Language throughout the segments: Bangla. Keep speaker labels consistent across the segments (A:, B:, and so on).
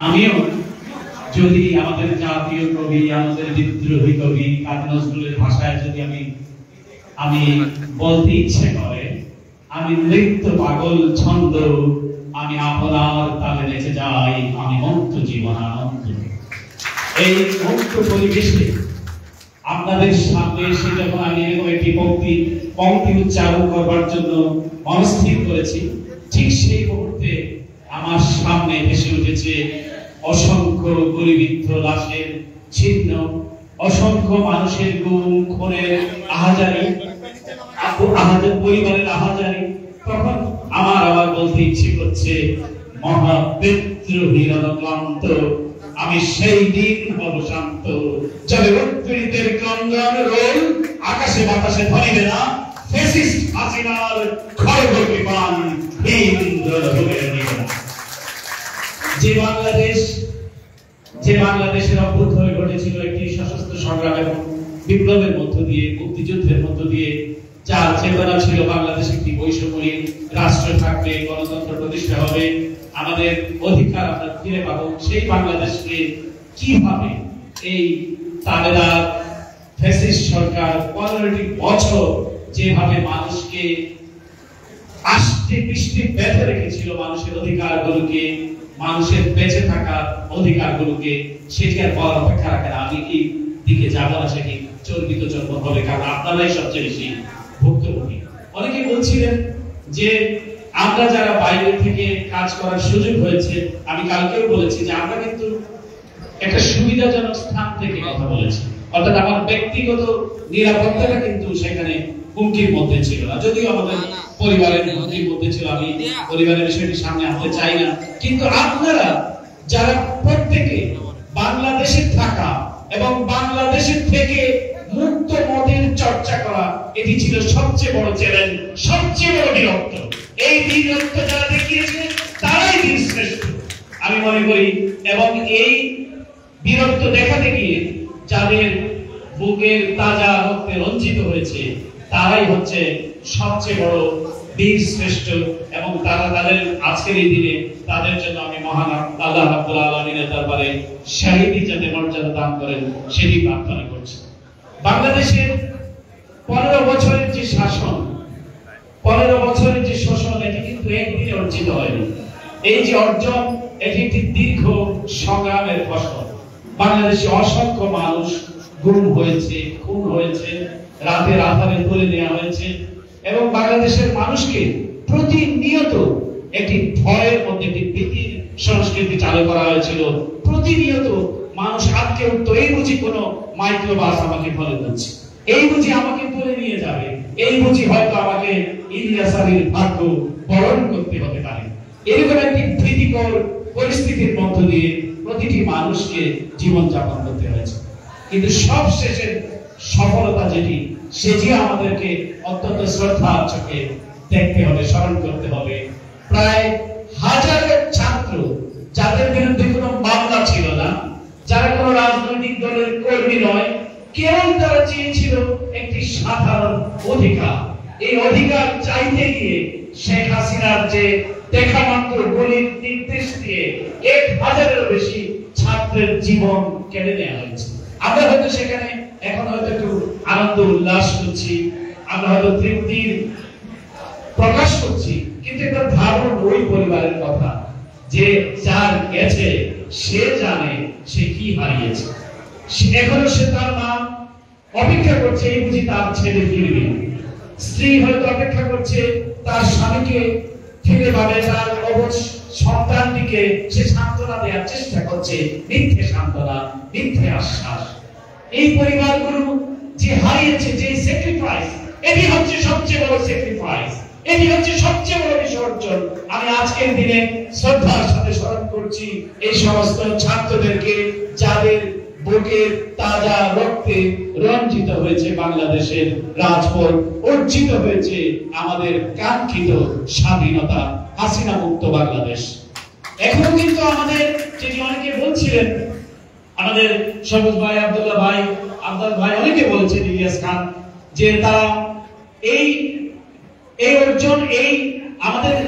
A: আমিও যদি আমাদের জাতীয় কবি, আমাদের বিদ্রোহী কবি কাজী নজরুলের ভাষায় যদি আমি বলতে ইচ্ছে করে, আমি নৃত্য পাগল ছন্দ, আমি আপনার তালে নেচে যাই, আমি মুক্ত জীবনানন্দ। এই মুক্ত পরিবেশে আপনাদের সামনে এসে যখন আমি এরকম একটি পংক্তি উচ্চারণ করবার জন্য মনস্থির করেছি, ঠিক সেই মুহূর্তে আমার সামনে ভেসে উঠেছে অসংখ্য গুলিবিদ্ধ লাশের চিহ্ন, অসংখ্য মানুষের গুম খুনের আহাজারি, পরিবারের আহাজারি। তখন আমার বলতে ইচ্ছে করছে, মহাবিদ্রোহী রণক্লান্ত, আমি সেই দিন হব শান্ত, চলে উদ্বৃত্তের ক্রন্দন রোল, আকাশে বাতাসে ধরিবে না ফ্যাসিস্ট হাসিনার খড়গ বিমান, হিন্দ ভূমির নিবেদন। যে বাংলাদেশের অভ্যুদয় ঘটেছিল একটি সশস্ত্র সংগ্রাম এবং বিপ্লবের মধ্য দিয়ে, মুক্তিযুদ্ধের মধ্য দিয়ে, যার চেতনা ছিল বাংলাদেশ একটি বৈষম্যহীন রাষ্ট্র থাকবে, গণতন্ত্র প্রতিষ্ঠা হবে, আমাদের অধিকার আমরা ফিরে পাবো, সেই বাংলাদেশকে কিভাবে এই তালেদার ফ্যাসিস্ট সরকার 15টি বছর যেভাবে মানুষকে আষ্টে পৃষ্ঠে বেঁধে রেখেছিল, মানুষের অধিকারগুলোকে, মানুষের বেঁচে থাকার অধিকারগুলোকে, সেটি আর বলার অপেক্ষা রাখে না। আমি এই দিকে যাবো না, সেটি চর্বিত জন্ম হবে, কারণ আপনারাই সবচেয়ে বেশি ভুক্তভোগী। অনেকে বলছিলেন যে আমরা যারা বাইরে থেকে কাজ করার সুযোগ হয়েছে, আমি কালকেও বলেছি যে আমরা কিন্তু একটা সুবিধাজনক স্থান থেকে কথা বলেছি, অর্থাৎ আমার ব্যক্তিগত নিরাপত্তাটা কিন্তু সেখানে হুমকির মধ্যে ছিল না, যদিও আমাদের পরিবারের হুমকির মধ্যে ছিল। আমি পরিবারের বিষয়টি সামনে আনতে চাই না, কিন্তু আপনারা যারা প্রত্যেকে বাংলাদেশে থাকা এবং বাংলাদেশের থেকে মুক্ত মতের চর্চা করা, এটি ছিল সবচেয়ে বড় চ্যালেঞ্জ, সবচেয়ে বড় বীরত্ব। এই বীরত্ব যারা দেখিয়েছে তারাই বীরশ্রেষ্ঠ আমি মনে করি, এবং এই বীরত্ব দেখাতে গিয়ে যাদের বুকের তাজা রক্তে রঞ্জিত হয়েছে তারাই হচ্ছে সবচেয়ে বড় বীর শ্রেষ্ঠ, এবং তারা তাদের আজকের এই দিনে তাদের জন্য আমি মহান আল্লাহ রাব্বুল আলামিনের দরবারে শহীদি যাতে মর্যাদা দান করেন সেটি প্রার্থনা করছি। বাংলাদেশের 15 বছরের যে শাসন, 15 বছরের যে শোষণ, এটি কিন্তু একদিনে অর্জিত হয়নি। এই যে অর্জন, এটি একটি দীর্ঘ সংগ্রামের ফসল। বাংলাদেশে অসংখ্য মানুষ গুম হয়েছে, খুন হয়েছে, রাতের আধারে তুলে নেওয়া হয়েছে, এবং বাংলাদেশের মানুষকে প্রতিনিয়ত একটি ভয়ের মধ্যে, একটি ভীতির সংস্কৃতি চালু করা হয়েছিল। প্রতিনিয়ত মানুষ আটকে উঠতো, এই বুঝি কোনো মাইক্রোবাস আমাকে ফলে দিচ্ছে, এই বুঝি আমাকে তুলে নিয়ে যাবে, এই বুঝি হয়তো আমাকে ইলিয়াস আলীর ভাগ্য বরণ করতে হতে পারে। এরকম একটি ভীতিকর পরিস্থিতির মধ্য দিয়ে প্রতিটি মানুষকে জীবনযাপন করতে হয়েছে। কিন্তু সবশেষে সফলতা যেটি, সেটি আমাদেরকে অত্যন্ত শ্রদ্ধার চোখে দেখতে হবে, স্মরণ করতে হবে। প্রায় হাজারো ছাত্র, যাদের বিরুদ্ধে কোনো মামলা ছিল না, যারা কোনো রাজনৈতিক দলের কর্মী নয়, কেবল তারা চেয়েছিল একটি সাধারণ অধিকার। এই অধিকার চাইতে গিয়ে শেখ হাসিনার যে দেখা মাত্র গুলির নির্দেশ দিয়ে 1000-এরও বেশি ছাত্রের জীবন কেড়ে নেওয়া হয়েছে। আমরা হয়তো সেখানে এখন হয়তো একটু আনন্দ উল্লাস করছি, আমরা হয়তো তৃপ্তির প্রকাশ করছি, কিন্তু একটা ধারণ ওই পরিবারের কথা, যে যার গেছে সে জানে সে কি হারিয়েছে। এখনো সে তার মা অপেক্ষা করছে, এই বুঝি তার ছেলে ফিরবে। স্ত্রী হয়তো অপেক্ষা করছে তার স্বামীকে ফিরে পাবে, তার অবশ সন্তানটিকে সে সান্ত্বনা দেওয়ার চেষ্টা করছে, মিথ্যে সান্ত্বনা, মিথ্যে আশ্বাস। এই পরিবারগুলো যে হারিয়েছে, যে স্যাক্রিফাইস, এটি হচ্ছে সবচেয়ে বড় স্যাক্রিফাইস, এটি হচ্ছে সবচেয়ে বড় বিসর্জন। আমি আজকের দিনে শ্রদ্ধার সাথে স্মরণ করছি এই সমস্ত ছাত্রদেরকে, যাদের বুকের তাজা রক্তে রঞ্জিত হয়েছে বাংলাদেশের রাজপথ, অর্জিত হয়েছে আমাদের কাঙ্ক্ষিত স্বাধীনতা, হাসিনা মুক্ত বাংলাদেশ। এখনো কিন্তু আমাদের, যেটি অনেকে বলছিলেন, আমাদের সবুজ ভাই, আব্দুল্লাহ ভাই, আব্দুল ভাই, অনেকে বলেছেন, ইলিয়াস খান, যে তারা এই অর্জন,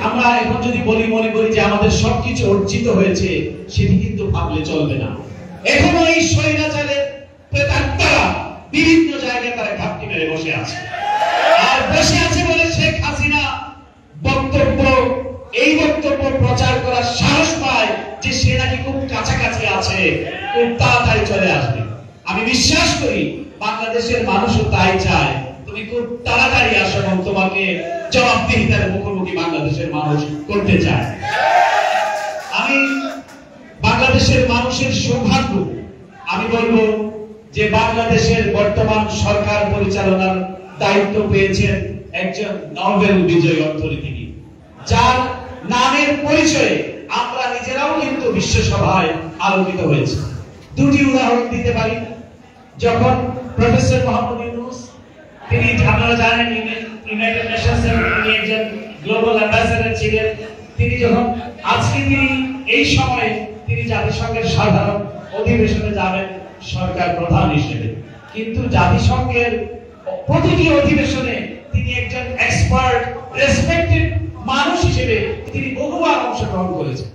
A: আমরা এখন যদি বলি, মনে করি যে আমাদের সবকিছু অর্জিত হয়েছে, সেটি কিন্তু ভাবলে চলবে না। এখনো এই স্বৈরাচারের প্রেতাত্মারা বিভিন্ন জায়গায় তারা ঘাপটি মেরে বসে আছে, আর বসে আছে বলে শেখ হাসিনা এই বক্তব্য প্রচার করার সাহস পায় যে সে নাকি খুব কাছাকাছি আছে, খুব তাড়াতাড়ি চলে আসবে। আমি বিশ্বাস করি বাংলাদেশের মানুষও তাই চায়, তুমি খুব তাড়াতাড়ি আসো এবং তোমাকে জবাবদিহিতার মুখোমুখি বাংলাদেশের মানুষ করতে চায়। আমি বাংলাদেশের মানুষের সৌভাগ্য, আমি বলবো যে বাংলাদেশের বর্তমান সরকার পরিচালনার দায়িত্ব পেয়েছেন একজন নোবেল বিজয়ী অর্থনীতিবিদ, যার নামের পরিচয়ে আমরা নিজেরাও কিন্তু বিশ্বসভায় আলোকিত হয়েছে। দুটি উদাহরণ দিতে পারি। যখন প্রফেসর মোহাম্মদ ইউনূস, তিনি আপনারা জানেন ইউনাইটেড নেশনসের তিনি একজন গ্লোবাল অ্যাম্বাসেডর ছিলেন, তিনি যখন আজকে তিনি এই সময়ে তিনি জাতিসংঘের সাধারণ অধিবেশনে যাবেন সরকার প্রধান হিসেবে, কিন্তু জাতিসংঘের প্রতিটি অধিবেশনে তিনি একজন এক্সপার্ট রেসপেক্টেড মানুষ হিসেবে তিনি বহুবার অংশগ্রহণ করেছেন।